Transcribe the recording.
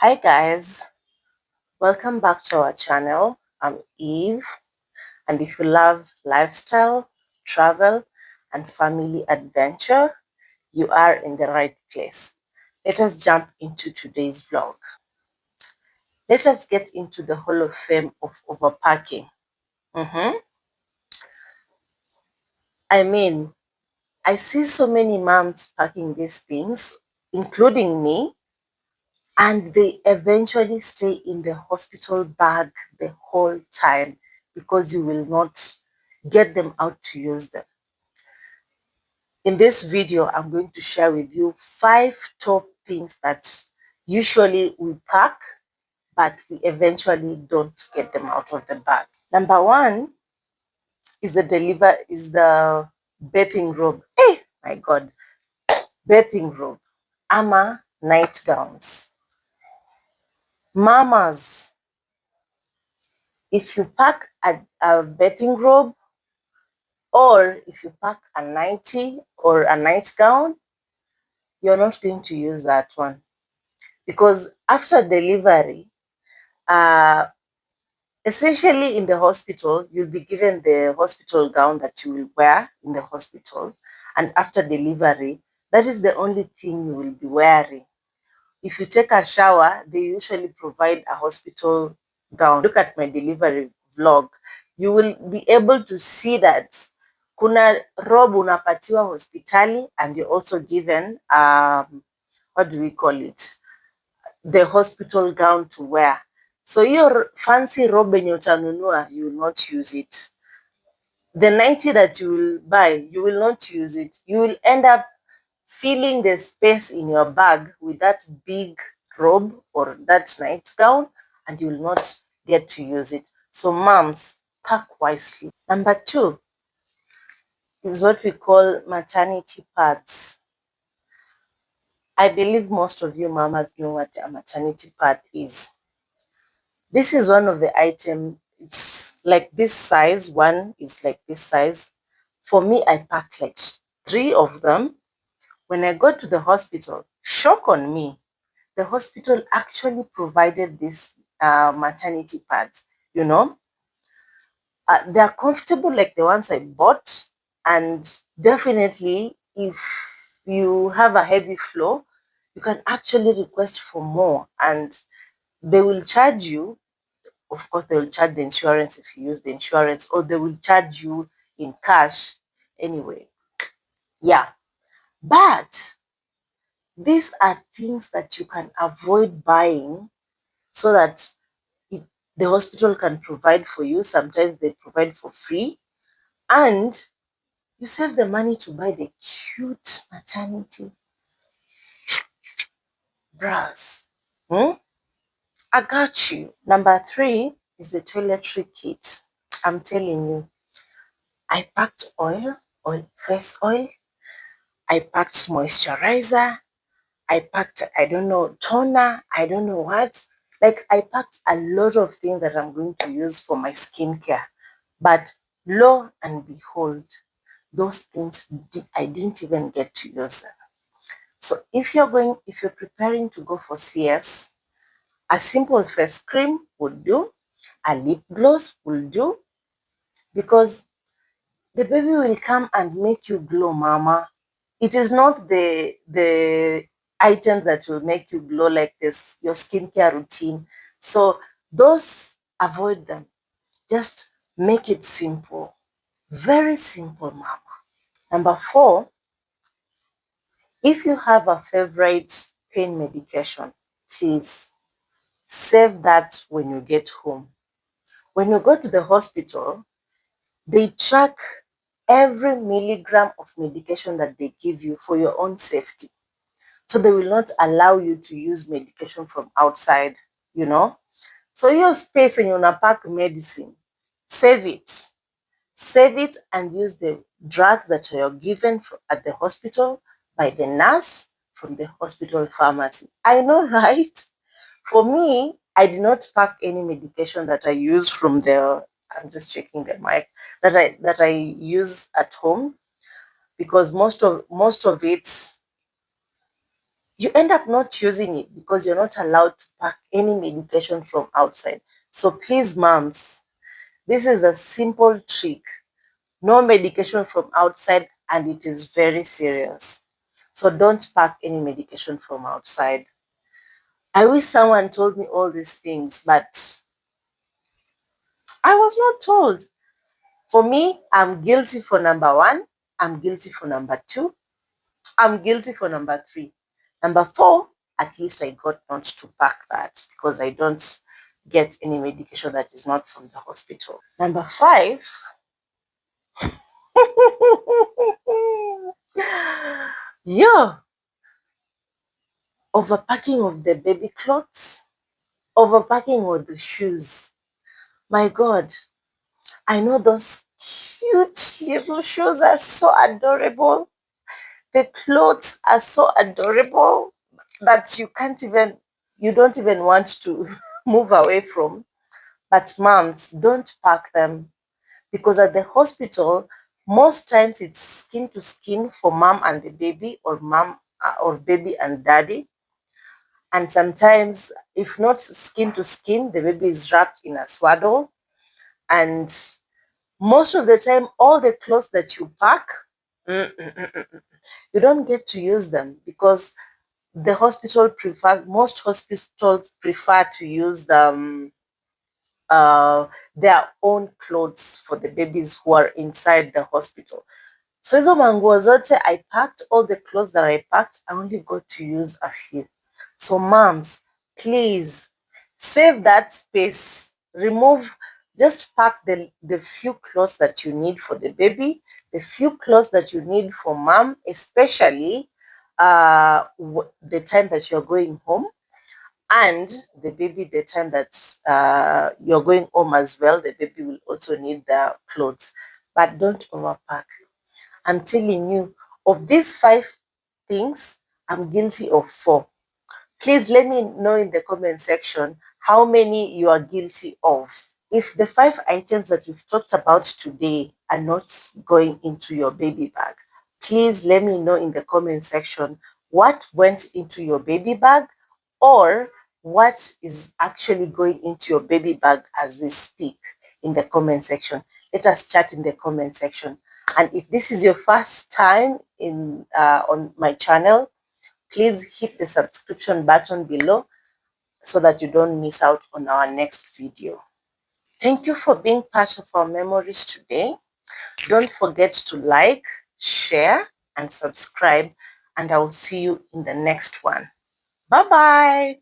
Hi guys, welcome back to our channel. I'm Eve, and if you love lifestyle, travel, and family adventure, you are in the right place. Let us jump into today's vlog. Let us get into the Hall of Fame of overpacking. Mhm. I mean, I see so many moms packing these things, including me, and they eventually stay in the hospital bag the whole time because you will not get them out to use them. In this video, I'm going to share with you 5 top things that usually we pack, but we eventually don't get them out of the bag. Number 1 is the bathing robe. Hey, my God, bathing robe. Ama nightgowns. Mamas, if you pack a bathing robe, or if you pack a nightie or a nightgown, you're not going to use that one. Because after delivery, uh, essentially in the hospital, you'll be given the hospital gown that you will wear in the hospital. And after delivery, that is the only thing you will be wearing. If you take a shower, they usually provide a hospital gown. Look at my delivery vlog. You will be able to see that kuna robe unapatiwa hospitali, and you're also given, what do we call it? The hospital gown to wear. So your fancy robe yenye utanunua, you will not use it. The nightie that you will buy, you will not use it. You will end up filling the space in your bag with that big robe or that nightgown, and you will not get to use it. So moms, pack wisely. Number 2 is what we call maternity pads. I believe most of you mamas know what a maternity pad is. This is one of the items. It's like this size. One is like this size. For me, I packed like 3 of them. When I got to the hospital, shock on me, the hospital actually provided these maternity pads. You know, they're comfortable like the ones I bought, and definitely if you have a heavy flow, you can actually request for more, and they will charge you. Of course, they will charge the insurance if you use the insurance, or they will charge you in cash anyway. Yeah, but these are things that you can avoid buying so that it, the hospital can provide for you. Sometimes they provide for free, and you save the money to buy the cute maternity bras. Hmm? I got you. Number 3 is the toiletry kit. I'm telling you, I packed face oil, I packed moisturizer, I packed, I don't know, toner, I don't know what. Like, I packed a lot of things that I'm going to use for my skincare. But lo and behold, those things I didn't even get to use them. So if you're preparing to go for CS, a simple face cream would do, a lip gloss will do, because the baby will come and make you glow, mama. It is not the items that will make you glow like this, your skincare routine. So those, avoid them. Just make it simple. Very simple, mama. Number 4, if you have a favorite pain medication, please save that when you get home. When you go to the hospital, they track every milligram of medication that they give you for your own safety. So they will not allow you to use medication from outside, you know. So your space and your pack medicine, save it. Save it and use the drugs that you're given at the hospital by the nurse from the hospital pharmacy. I know, right? For me, I did not pack any medication that I use from the, I'm just checking the mic, that I use at home, because most of it you end up not using it because you're not allowed to pack any medication from outside. So please, moms, this is a simple trick. No medication from outside, and it is very serious. So don't pack any medication from outside. I wish someone told me all these things, but I was not told. For me, I'm guilty for number one. I'm guilty for number two. I'm guilty for number three. Number four, at least I got not to pack that because I don't get any medication that is not from the hospital. Number five, yeah, overpacking of the baby clothes, overpacking of the shoes. My God, I know those cute little shoes are so adorable. The clothes are so adorable that you don't even want to move away from. But moms, don't pack them because at the hospital, most times it's skin to skin for mom and the baby, or mom or baby and daddy. And sometimes, if not skin to skin, the baby is wrapped in a swaddle. And most of the time, all the clothes that you pack, mm, mm, mm, mm, mm, you don't get to use them because most hospitals prefer to use their own clothes for the babies who are inside the hospital. So hizo manguo zote I packed, all the clothes that I packed, I only got to use a few. So moms, please save that space. Just pack the few clothes that you need for the baby, the few clothes that you need for mom, especially the time that you're going home, and the baby the time that you're going home as well. The baby will also need the clothes, but don't overpack. I'm telling you, of these five things, I'm guilty of four. Please let me know in the comment section how many you are guilty of. If the five items that we've talked about today are not going into your baby bag, please let me know in the comment section what went into your baby bag, or what is actually going into your baby bag as we speak in the comment section. Let us chat in the comment section. And if this is your first time on my channel, please hit the subscription button below so that you don't miss out on our next video. Thank you for being part of our memories today. Don't forget to like, share, and subscribe, and I will see you in the next one. Bye-bye.